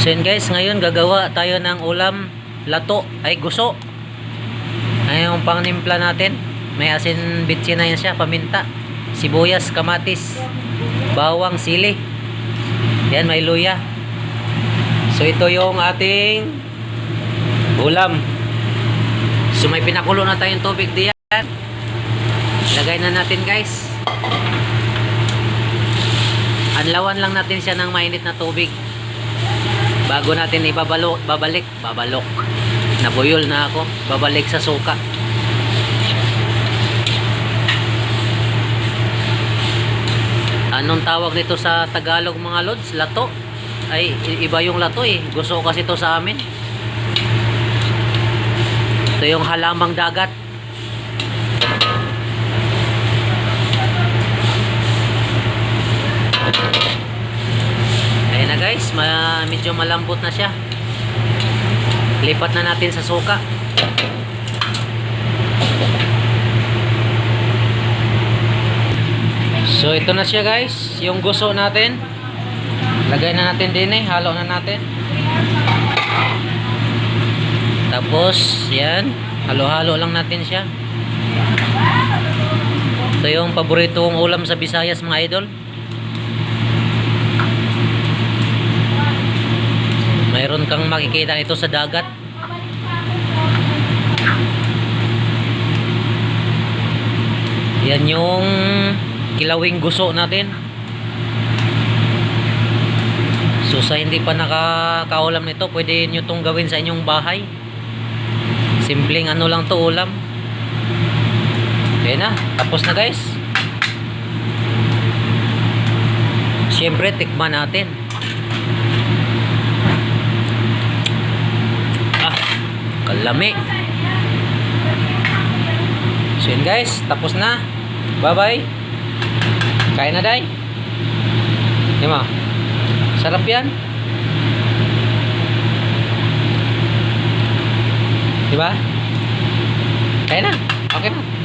So yun guys, ngayon gagawa tayo ng ulam lato ay guso. Ayun yung pangnimpla natin. May asin bitsin na yan siya, paminta, sibuyas, kamatis, bawang, sili. Yan, may luya. So ito yung ating ulam. So may pinakulo na tayong tubig diyan. Lagay na natin guys. Anlawan lang natin siya ng mainit na tubig bago natin babalik. Nabuyol na ako. Babalik sa suka. Anong tawag nito sa Tagalog mga lods? Lato? Ay, iba yung lato eh. Gusto kasi ito sa amin. Ito yung halamang dagat. Ayan na guys, medyo malambot na siya. Lipat na natin sa suka. So ito na siya guys, yung guso natin. Lagay na natin din eh, halo na natin. Tapos yan, halo-halo lang natin siya. Ito yung paborito kong ulam sa Visayas mga idol. Mayroon kang makikita ito sa dagat. Yan yung kilawing guso natin. So sa hindi pa nakakaulam nito, pwede nyo itong gawin sa inyong bahay. Simpleng ano lang to ulam. Okay na, tapos na guys. Siyempre tikman natin. Kalami. So yun guys, tapos na. Bye bye. Kain na day. Diba? Sarap yan. Diba? Kain na. Okay na.